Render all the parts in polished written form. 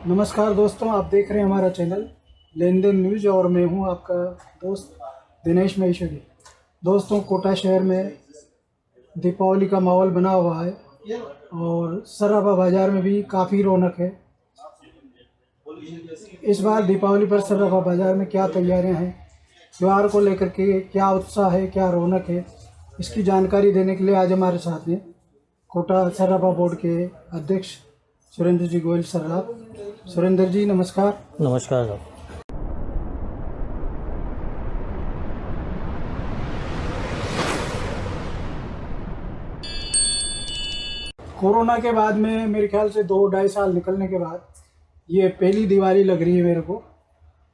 नमस्कार दोस्तों, आप देख रहे हैं हमारा चैनल लेन देन न्यूज़ और मैं हूं आपका दोस्त दिनेश महेश्वरी। दोस्तों, कोटा शहर में दीपावली का माहौल बना हुआ है और सर्राफा बाज़ार में भी काफ़ी रौनक है। इस बार दीपावली पर सर्राफा बाज़ार में क्या तैयारियां हैं, त्यौहार को लेकर के क्या उत्साह है, क्या रौनक है, इसकी जानकारी देने के लिए आज हमारे साथ हैं कोटा सर्राफा बोर्ड के अध्यक्ष सुरेंद्र जी गोयल सर्राफ। सुरेंद्र जी नमस्कार। नमस्कार साहब। कोरोना के बाद में मेरे ख्याल से 2-2.5 साल निकलने के बाद ये पहली दिवाली लग रही है मेरे को,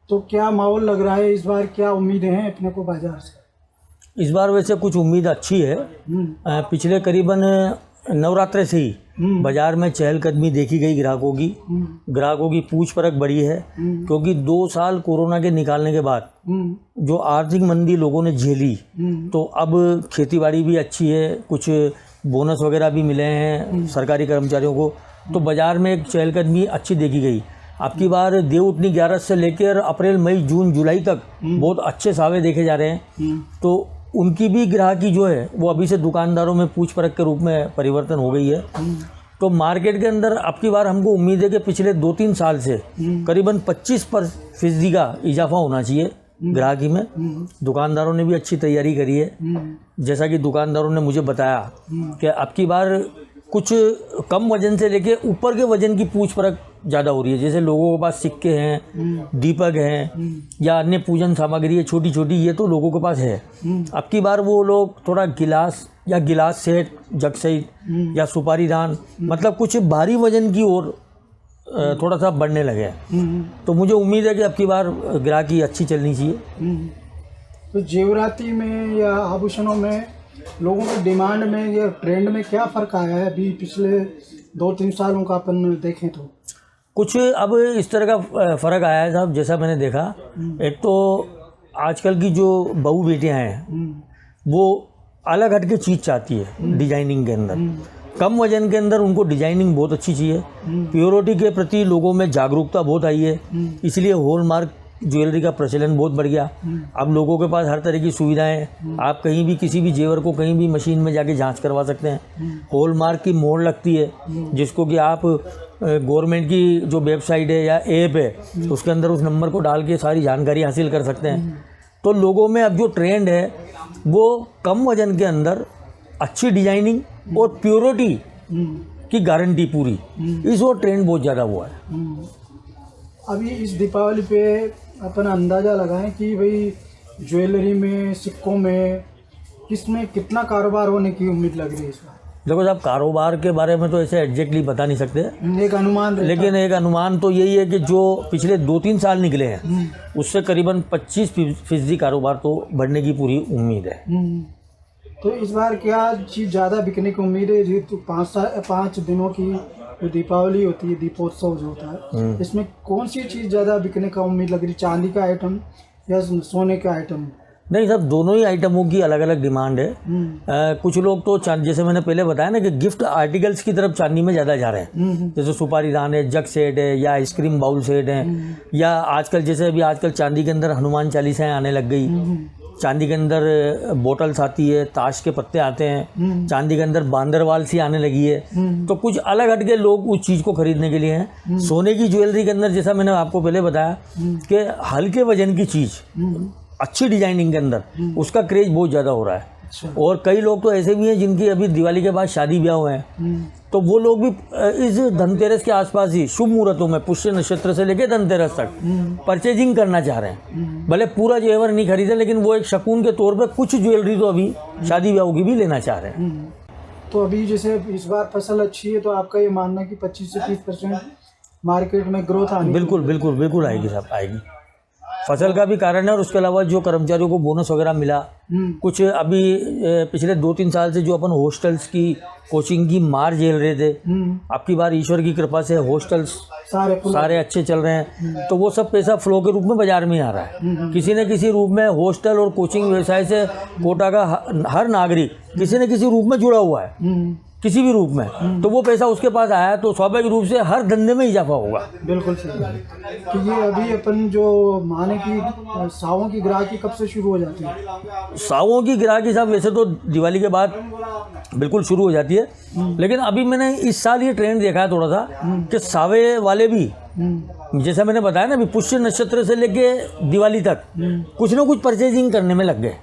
तो क्या माहौल लग रहा है इस बार, क्या उम्मीदें हैं अपने को बाजार से? इस बार वैसे कुछ उम्मीद अच्छी है। पिछले करीबन नवरात्रे से ही बाजार में चहलकदमी देखी गई ग्राहकों की पूछ परख बढ़ी है, क्योंकि 2 साल कोरोना के निकालने के बाद जो आर्थिक मंदी लोगों ने झेली, तो अब खेतीबाड़ी भी अच्छी है, कुछ बोनस वगैरह भी मिले हैं सरकारी कर्मचारियों को, तो बाजार में एक चहलकदमी अच्छी देखी गई। अब की बार देवउठनी 11 से लेकर अप्रैल मई जून जुलाई तक बहुत अच्छे सावे देखे जा रहे हैं, तो उनकी भी ग्राहकी जो है वो अभी से दुकानदारों में पूछ परख के रूप में परिवर्तन हो गई है। तो मार्केट के अंदर अब की बार हमको उम्मीद है कि पिछले 2-3 साल से करीबन 25% का इजाफा होना चाहिए ग्राहकी में। दुकानदारों ने भी अच्छी तैयारी करी है। जैसा कि दुकानदारों ने मुझे बताया कि अब की बार कुछ कम वजन से लेके ऊपर के वजन की पूछ परख ज़्यादा हो रही है। जैसे लोगों के पास सिक्के हैं, दीपक हैं या अन्य पूजन सामग्री है छोटी छोटी, ये तो लोगों के पास है। अब की बार वो लोग थोड़ा गिलास सेट, जग सेट या सुपारी दान, मतलब कुछ भारी वजन की ओर थोड़ा सा बढ़ने लगे हैं। तो मुझे उम्मीद है कि अब की बार ग्राहकी अच्छी चलनी चाहिए। तो जेवराती में या आभूषणों में लोगों की डिमांड में या ट्रेंड में क्या फ़र्क आया है अभी पिछले 2-3 सालों का अपन देखें तो? कुछ अब इस तरह का फ़र्क आया है साहब। जैसा मैंने देखा, एक तो आजकल की जो बहू बेटियां हैं वो अलग हट के चीज़ चाहती है डिजाइनिंग के अंदर। कम वजन के अंदर उनको डिजाइनिंग बहुत अच्छी चाहिए। प्योरिटी के प्रति लोगों में जागरूकता बहुत आई है, इसलिए हॉलमार्क ज्वेलरी का प्रचलन बहुत बढ़ गया। अब लोगों के पास हर तरह की सुविधाएं हैं। आप कहीं भी किसी भी जेवर को कहीं भी मशीन में जाके जांच करवा सकते हैं। हॉलमार्क की मोहर लगती है, जिसको कि आप गवर्नमेंट की जो वेबसाइट है या ऐप है उसके अंदर उस नंबर को डाल के सारी जानकारी हासिल कर सकते हैं। तो लोगों में अब जो ट्रेंड है वो कम वजन के अंदर अच्छी डिजाइनिंग और प्योरिटी की गारंटी पूरी, इस वो ट्रेंड बहुत ज़्यादा हुआ है। अभी इस दीपावली पे अपन अंदाज़ा लगाएं कि भाई ज्वेलरी में, सिक्कों में, किसमें कितना कारोबार होने की उम्मीद लग रही है इस बार? देखो साहब, कारोबार के बारे में तो ऐसे एग्जैक्टली बता नहीं सकते, एक अनुमान, लेकिन एक अनुमान तो यही है कि जो पिछले 2-3 साल निकले हैं उससे करीबन 25% कारोबार तो बढ़ने की पूरी उम्मीद है। तो इस बार क्या चीज़ ज़्यादा बिकने की उम्मीद है? जी, तो 5 दिनों की जो दीपावली होती है, दीपोत्सव जो होता है, इसमें कौन सी चीज़ ज़्यादा बिकने का उम्मीद लग रही? चांदी का आइटम या सोने का आइटम? नहीं साहब, दोनों ही आइटमों की अलग अलग डिमांड है। कुछ लोग तो जैसे मैंने पहले बताया ना कि गिफ्ट आर्टिकल्स की तरफ चांदी में ज़्यादा जा रहे हैं। जैसे सुपारी दान है, जग सेट है या आइसक्रीम बाउल सेट है, या आजकल चांदी के अंदर हनुमान चालीसाएँ आने लग गई, चांदी के अंदर बोटल्स आती है, ताश के पत्ते आते हैं, चांदी के अंदर बांदरवाल सी आने लगी है। तो कुछ अलग हट के लोग उस चीज़ को खरीदने के लिए हैं। सोने की ज्वेलरी के अंदर जैसा मैंने आपको पहले बताया कि हल्के वजन की चीज़ अच्छी डिजाइनिंग के अंदर उसका क्रेज बहुत ज़्यादा हो रहा है। और कई लोग तो ऐसे भी हैं जिनकी अभी दिवाली के बाद शादी ब्याह हुए हैं, तो वो लोग भी इस धनतेरस के आसपास ही शुभ मुहूर्तों में, पुष्य नक्षत्र से लेकर धनतेरस तक परचेजिंग करना चाह रहे हैं। भले पूरा जेवर नहीं खरीदे, लेकिन वो एक शगुन के तौर पे कुछ ज्वेलरी तो अभी शादी ब्याह की भी लेना चाह रहे हैं। तो अभी जैसे इस बार फसल अच्छी है, तो आपका ये मानना है कि 25 से 30% मार्केट में ग्रोथ आनी? बिल्कुल आएगी साहब, आएगी। फसल का भी कारण है और उसके अलावा जो कर्मचारियों को बोनस वगैरह मिला, कुछ अभी पिछले 2-3 साल से जो अपन हॉस्टल्स की कोचिंग की मार झेल रहे थे, अब की बार ईश्वर की कृपा से हॉस्टल्स सारे अच्छे चल रहे हैं, तो वो सब पैसा फ्लो के रूप में बाजार में आ रहा है। किसी न किसी रूप में हॉस्टल और कोचिंग व्यवसाय से कोटा का हर नागरिक किसी न किसी रूप में जुड़ा हुआ है। किसी भी रूप में, तो वो पैसा उसके पास आया तो स्वाभाविक रूप से हर धंधे में इजाफा होगा। बिल्कुल सही है। तो ये अभी अपन जो माने की सावों की ग्राहकी कब से शुरू हो जाती है? सावों की ग्राहकी साहब वैसे तो दिवाली के बाद बिल्कुल शुरू हो जाती है, लेकिन अभी मैंने इस साल ये ट्रेंड देखा है थोड़ा सा कि सावे वाले भी, जैसा मैंने बताया ना, अभी पुष्य नक्षत्र से लेके दिवाली तक कुछ ना कुछ परचेजिंग करने में लग गए।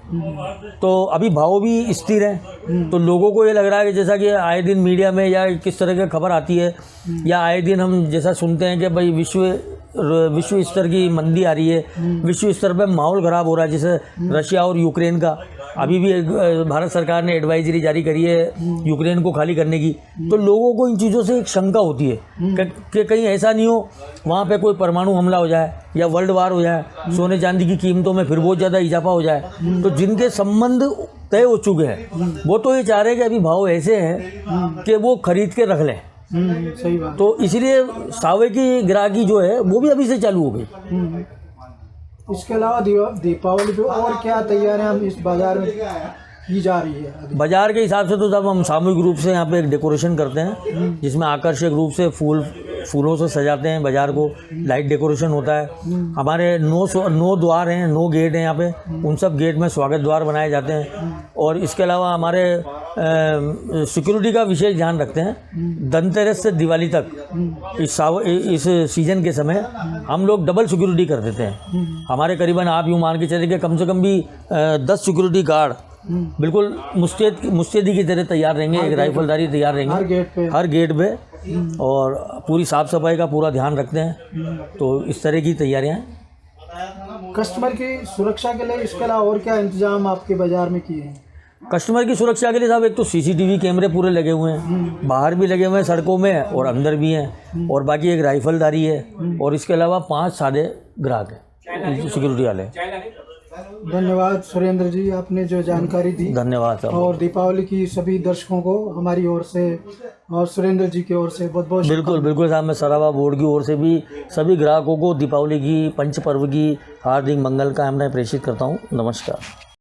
तो अभी भाव भी स्थिर हैं, तो लोगों को ये लग रहा है कि जैसा कि आए दिन मीडिया में या किस तरह की खबर आती है, या आए दिन हम जैसा सुनते हैं कि भाई विश्व स्तर की मंदी आ रही है, विश्व स्तर पे माहौल ख़राब हो रहा है, जैसे रशिया और यूक्रेन का। अभी भी भारत सरकार ने एडवाइजरी जारी करी है यूक्रेन को खाली करने की। तो लोगों को इन चीज़ों से एक शंका होती है कि कहीं ऐसा नहीं हो वहाँ पे कोई परमाणु हमला हो जाए या वर्ल्ड वार हो जाए, सोने चांदी की कीमतों में फिर बहुत ज़्यादा इजाफा हो जाए। तो जिनके संबंध तय हो चुके हैं वो तो ये चाह रहे हैं कि अभी भाव ऐसे हैं कि वो खरीद के रख लें। सही बात। तो इसलिए सावे की ग्राहकी जो है वो भी अभी से चालू हो गई। इसके अलावा दीपावली पे और क्या तैयारियां हम इस बाजार में की जा रही है अभी? बाजार के हिसाब से तो साहब हम सामूहिक रूप से यहाँ पे एक डेकोरेशन करते हैं, जिसमें आकर्षक रूप से फूलों से सजाते हैं बाजार को, लाइट डेकोरेशन होता है। हमारे 9 द्वार हैं, 9 गेट हैं यहाँ पे, उन सब गेट में स्वागत द्वार बनाए जाते हैं। और इसके अलावा हमारे सिक्योरिटी का विशेष ध्यान रखते हैं। धनतेरस से दिवाली तक इस सीजन के समय हम लोग डबल सिक्योरिटी कर देते हैं। हमारे करीबन आप यूँ मान के चले कि कम से कम भी 10 सिक्योरिटी गार्ड बिल्कुल मुस्तैदी की तरह तैयार रहेंगे, एक राइफलदारी तैयार रहेंगे हर गेट पे, और पूरी साफ सफाई का पूरा ध्यान रखते हैं। तो इस तरह की तैयारियां हैं। कस्टमर की सुरक्षा के लिए इसके अलावा और क्या इंतजाम आपके बाजार में किए हैं? कस्टमर की सुरक्षा के लिए साहब एक तो CCTV कैमरे पूरे लगे हुए हैं, बाहर भी लगे हुए हैं सड़कों में और अंदर भी हैं, और बाकी एक राइफलदारी है, और इसके अलावा 5 सादे ग्राहक हैं सिक्योरिटी वाले। धन्यवाद सुरेंद्र जी, आपने जो जानकारी दी। धन्यवाद साहब। और दीपावली की सभी दर्शकों को हमारी ओर से और सुरेंद्र जी की ओर से बहुत बहुत बिल्कुल साहब, मैं सराबा बोर्ड की ओर से भी सभी ग्राहकों को दीपावली की पंच पर्व की हार्दिक मंगल कामनाएं प्रेषित करता हूँ। नमस्कार।